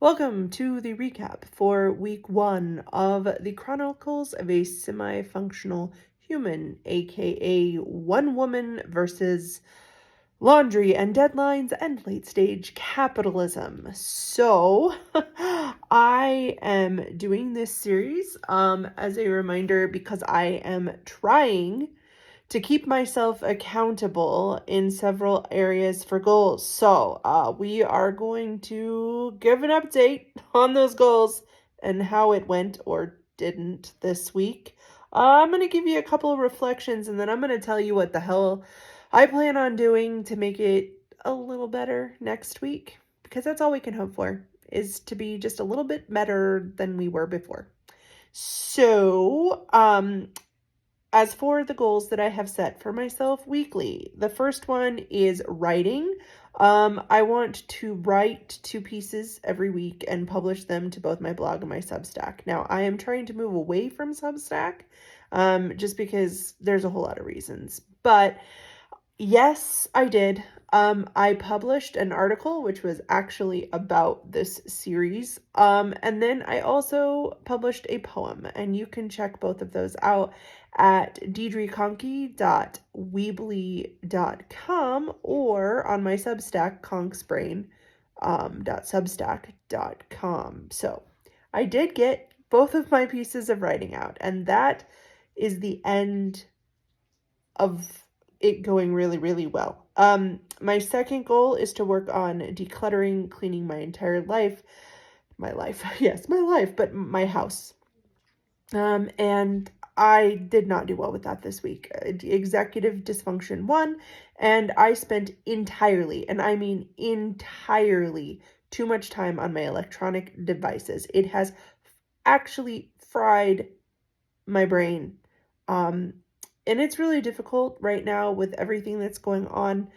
Welcome to the recap for week 1 of the Chronicles of a Semi-Functional Human, aka One Woman versus Laundry and Deadlines and Late-Stage Capitalism. So, I am doing this series as a reminder because I am trying to keep myself accountable in several areas for goals. So we are going to give an update on those goals and how it went or didn't this week. I'm going to give you a couple of reflections and then I'm going to tell you what the hell I plan on doing to make it a little better next week, because that's all we can hope for, is to be just a little bit better than we were before. So, as for the goals that I have set for myself weekly, the first one is writing. I want to write 2 pieces every week and publish them to both my blog and my Substack. Now, I am trying to move away from Substack, just because there's a whole lot of reasons. But yes, I did. I published an article which was actually about this series. And then I also published a poem, and you can check both of those out at deidreconky.weebly.com or on my Substack, conksbrain.substack.com. So I did get both of my pieces of writing out, and that is the end of it going really, really well. My second goal is to work on decluttering, cleaning my entire life. Yes, my life, but my house. And I did not do well with that this week. Executive dysfunction 1, and I spent entirely, and I mean entirely, too much time on my electronic devices. It has actually fried my brain. And it's really difficult right now with everything that's going on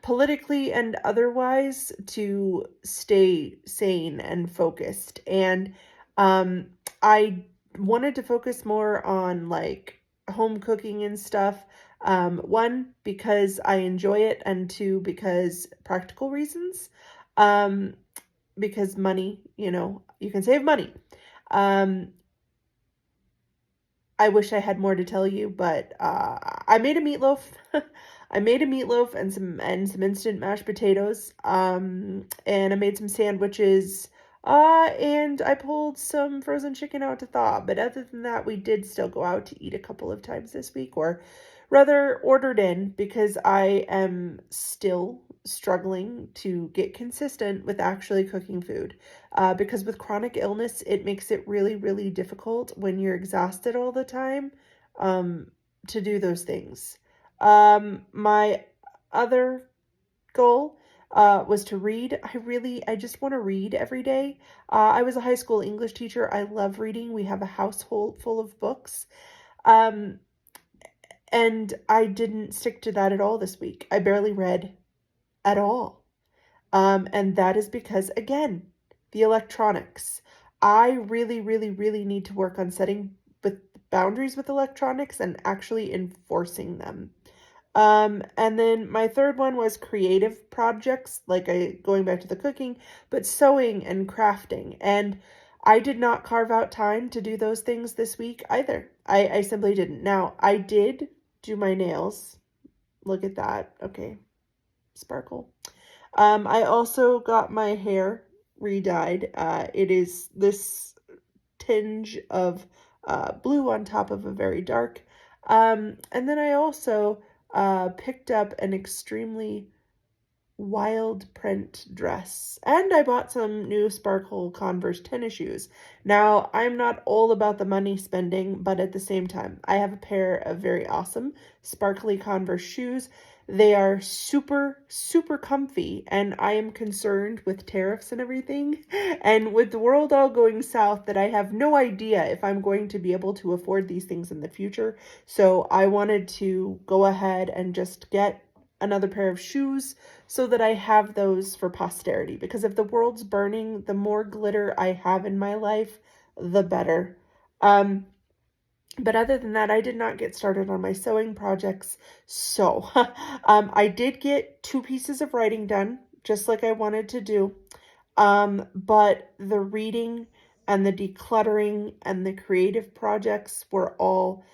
politically and otherwise to stay sane and focused. And I wanted to focus more on like home cooking and stuff. 1, because I enjoy it, and 2, because practical reasons. Because money, you can save money. I wish I had more to tell you, but I made a meatloaf. I made a meatloaf and some instant mashed potatoes. And I made some sandwiches. And I pulled some frozen chicken out to thaw. But other than that, we did still go out to eat a couple of times this week, or rather ordered in, because I am still struggling to get consistent with actually cooking food. Because with chronic illness, it makes it really, really difficult when you're exhausted all the time to do those things. My other goal was to read. I just want to read every day. I was a high school English teacher. I love reading. We have a household full of books. And I didn't stick to that at all this week. I barely read at all. And that is because, again, the electronics. I really, really, really need to work on setting with boundaries with electronics and actually enforcing them. And then my third one was creative projects, like going back to the cooking, but sewing and crafting. And I did not carve out time to do those things this week either. I simply didn't. Now, I did do my nails. Look at that. Okay. Sparkle. I also got my hair re-dyed. It is this tinge of blue on top of a very dark. And then I also picked up an extremely wild print dress, and I bought some new sparkle Converse tennis shoes. Now, I'm not all about the money spending, but at the same time, I have a pair of very awesome sparkly Converse shoes. They are super, super comfy, and I am concerned with tariffs and everything, and with the world all going south, that I have no idea if I'm going to be able to afford these things in the future. So I wanted to go ahead and just get another pair of shoes so that I have those for posterity, because if the world's burning, the more glitter I have in my life, the better. But other than that, I did not get started on my sewing projects. So I did get 2 pieces of writing done, just like I wanted to do. But the reading and the decluttering and the creative projects were all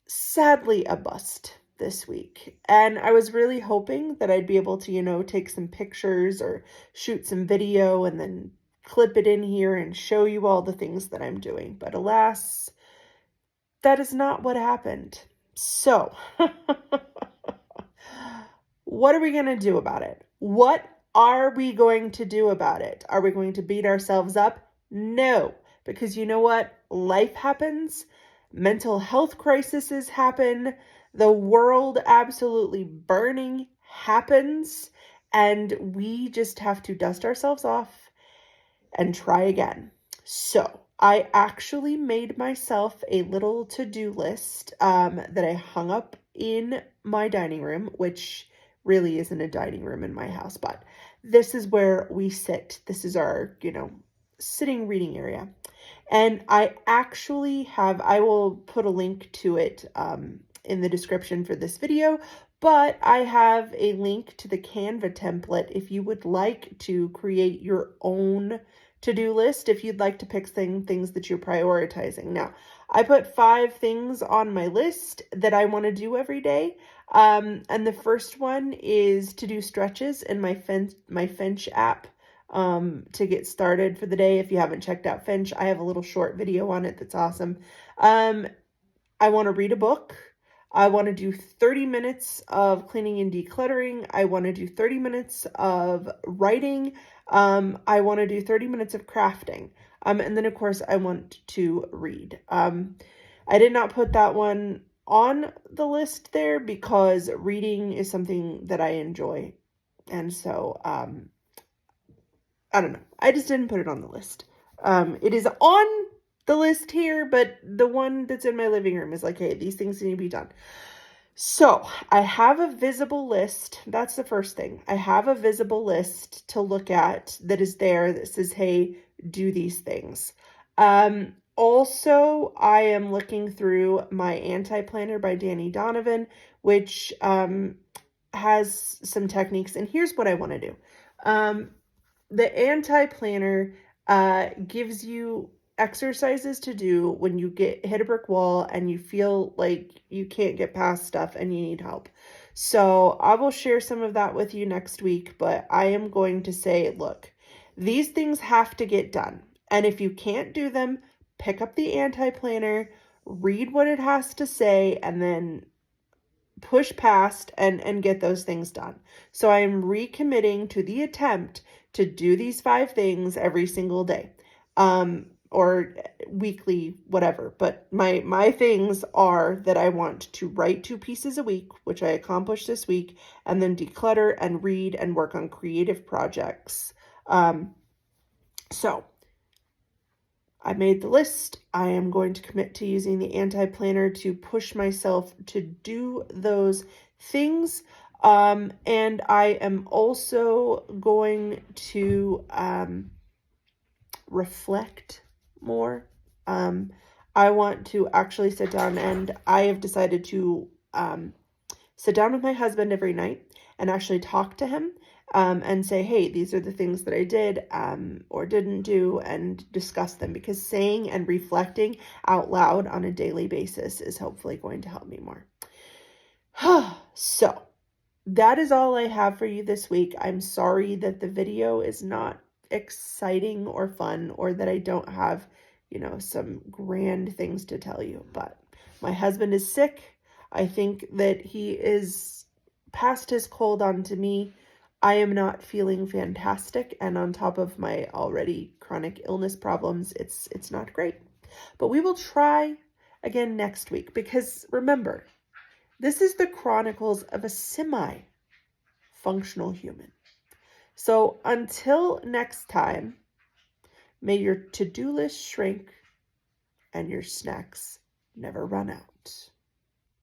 sadly a bust this week. And I was really hoping that I'd be able to, take some pictures or shoot some video and then clip it in here and show you all the things that I'm doing. But alas, that is not what happened. So, what are we going to do about it? What are we going to do about it? Are we going to beat ourselves up? No, because you know what? Life happens. Mental health crises happen. The world absolutely burning happens. And we just have to dust ourselves off and try again. So I actually made myself a little to-do list that I hung up in my dining room, which really isn't a dining room in my house, but this is where we sit. This is our, sitting reading area. And I will put a link to it in the description for this video, but I have a link to the Canva template if you would like to create your own to-do list, if you'd like to pick things that you're prioritizing. Now, I put 5 things on my list that I want to do every day. And the first one is to do stretches in my Finch app to get started for the day. If you haven't checked out Finch, I have a little short video on it that's awesome. I want to read a book. I want to do 30 minutes of cleaning and decluttering. I want to do 30 minutes of writing. I want to do 30 minutes of crafting. And then, of course, I want to read. I did not put that one on the list there because reading is something that I enjoy. And so, I don't know. I just didn't put it on the list. It is on the list here, but the one that's in my living room is like, hey, these things need to be done. So I have a visible list. That's the first thing. I have a visible list to look at that is there that says, hey, do these things. Also, I am looking through my anti-planner by Danny Donovan, which has some techniques. And here's what I want to do. The anti-planner gives you exercises to do when you hit a brick wall and you feel like you can't get past stuff and you need help. So I will share some of that with you next week, but I am going to say, look, these things have to get done. And if you can't do them, pick up the anti-planner, read what it has to say, and then push past and get those things done. So I am recommitting to the attempt to do these 5 things every single day. Or weekly, whatever. But my things are that I want to write 2 pieces a week, which I accomplished this week, and then declutter and read and work on creative projects. So I made the list. I am going to commit to using the anti-planner to push myself to do those things. And I am also going to reflect more. I want to actually sit down, and I have decided to sit down with my husband every night and actually talk to him and say, hey, these are the things that I did or didn't do, and discuss them, because saying and reflecting out loud on a daily basis is hopefully going to help me more. So that is all I have for you this week. I'm sorry that the video is not exciting or fun, or that I don't have, some grand things to tell you, but my husband is sick. I think that he is past his cold on to me. I am not feeling fantastic, and on top of my already chronic illness problems, it's not great. But we will try again next week, because remember, this is the Chronicles of a semi-functional human. So until next time, may your to-do list shrink and your snacks never run out.